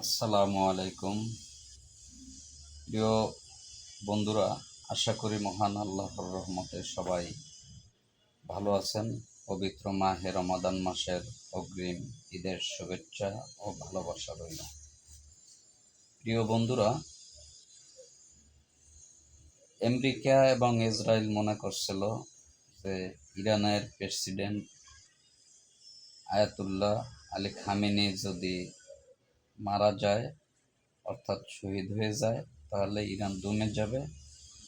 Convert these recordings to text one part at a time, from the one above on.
আসসালামু আলাইকুম প্রিয় বন্ধুরা, আশা করি মহান আল্লাহর রহমতে সবাই ভালো আছেন। পবিত্র মাহে রমাদান মাসের অগ্রিম ঈদের শুভেচ্ছা ও ভালোবাসা রইল। প্রিয় বন্ধুরা, আমেরিকা এবং ইসরায়েল মনে করছিল যে ইরানের প্রেসিডেন্ট আয়াতুল্লাহ আলী খামেনি যদি মারা যায়, অর্থাৎ শহীদ হয়ে যায়, তাহলে ইরান দমে যাবে,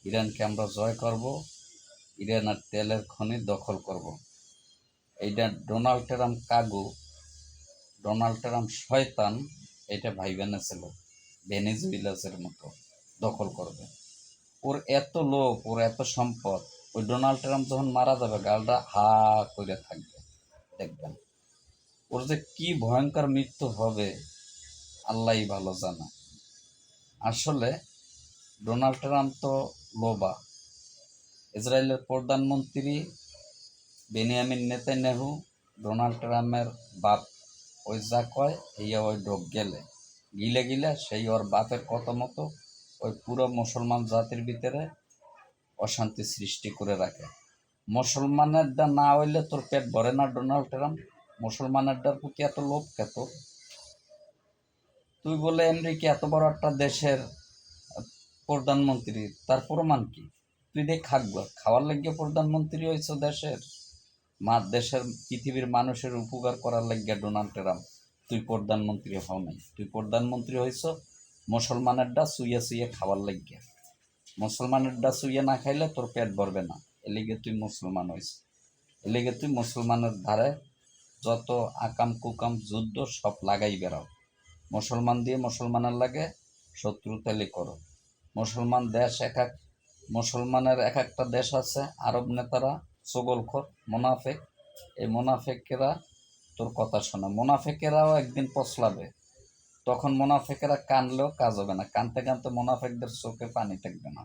ইরানকে আমরা জয় করব, ইরানের তেলের খনি দখল করব। এইটা ডোনাল্ড ট্রাম্প কাগু, ডোনাল্ড ট্রাম্প শয়তান, এটা ভাইবেনা ছিল ভেনেজুয়েলাসের মতো দখল করবে। ওর এত লোক, ওর এত সম্পদ, ওই ডোনাল্ড ট্রাম্প যখন মারা যাবে গালটা হা করে থাকবে, দেখবেন ওর যে কি ভয়ঙ্কর মৃত্যু হবে আল্লাহই ভালো জানে। আসলে ডোনাল্ড ট্রাম্প তো লোবা। ইসরায়েলের প্রধানমন্ত্রী বেনিয়ামিন নেতানিয়াহু ডোনাল্ড ট্রাম্পের বাপ। ওই যা কয় ইয়া ওই ঢোক গেলে গিলে গিলে সেই ওর বাপের কথা মতো ওই পুরো মুসলমান জাতির ভিতরে অশান্তি সৃষ্টি করে রাখে। মুসলমানেরটা না হইলে তোর পেট ভরে না ডোনাল্ড ট্রাম্প। মুসলমানেরটার প্রতি এত লোভ খেত। তুই বলে আমেরিকা এত বড় একটা দেশের প্রধানমন্ত্রী, তার প্রমাণ কি? তুই দেখ খাওয়ার লাগিয়ে প্রধানমন্ত্রী হয়েছ দেশের? দেশের পৃথিবীর মানুষের উপকার করার লাগিয়া ডোনাল্ড ট্রাম্প তুই প্রধানমন্ত্রী হও নাই। তুই প্রধানমন্ত্রী হয়েছ মুসলমানের ডা শুয়ে শুয়ে খাওয়ার লাগিয়া। মুসলমানের ডা শুয়ে না খাইলে তোর পেট ভরবে না, এলিগে তুই মুসলমান হয়েছ। এলিগে তুই মুসলমানের ধারে যত আকাম কুকাম যুদ্ধ সব লাগাই বেড়াও। মুসলমান দিয়ে মুসলমানের লাগে শত্রুতালি করো। মুসলমান দেশ মুসলমানের এক একটা দেশ আছে, আরব নেতারা সগলখোর মোনাফেক। এই মোনাফেকেরা তোর কথা শোনা। মোনাফেকেরাও একদিন পছলাবে, তখন মোনাফেকেরা কানলেও কাজ হবে না। কানতে কানতে মোনাফেকদের চোখে পানি থাকবে না।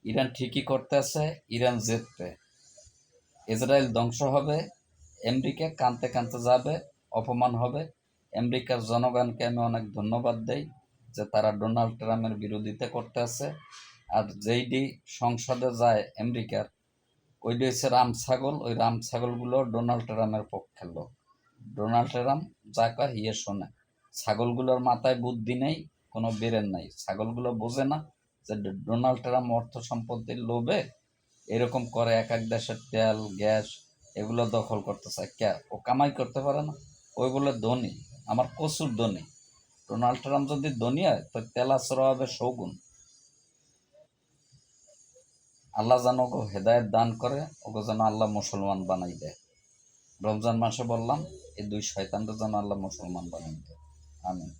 ইরান ঠিকই করতে আছে, ইরান জিতবে, ইসরায়েল ধ্বংস হবে, আমেরিকা কানতে কানতে যাবে, অপমান হবে। আমেরিকার জনগণকে আমি অনেক ধন্যবাদ দেই যে তারা ডোনাল্ড ট্রাম্পের বিরোধিতা করতে আছে। আর যেইডি সংসদে যায় আমেরিকার, ওইটা হচ্ছে রাম ছাগল। ওই রাম ছাগলগুলো ডোনাল্ড ট্রাম্পের পক্ষের লোক। ডোনাল্ড ট্রাম্প যা কয় হিয়ে শোনে। ছাগলগুলোর মাথায় বুদ্ধি নেই, কোনো বেরেন নাই। ছাগলগুলো বোঝে না যে ডোনাল্ড ট্রাম্প অর্থ সম্পত্তির লোভে এরকম করে এক এক দেশের তেল গ্যাস এগুলো দখল করতে চায়। কে ও কামাই করতে পারে না? ওই বলে ধনী, আমার প্রচুর ধনী। ডোনাল্ড ট্রাম্প যদি ধনী হয় তো তেলাচরা হবে শৌগুন। আল্লাহ যেন ওকে হেদায়ত দান করে, ওকে যেন আল্লাহ মুসলমান বানাই দেয়। রমজান মাসে বললাম এই দুই শয়তানটা যেন আল্লাহ মুসলমান বানাই দেয়। আমিন।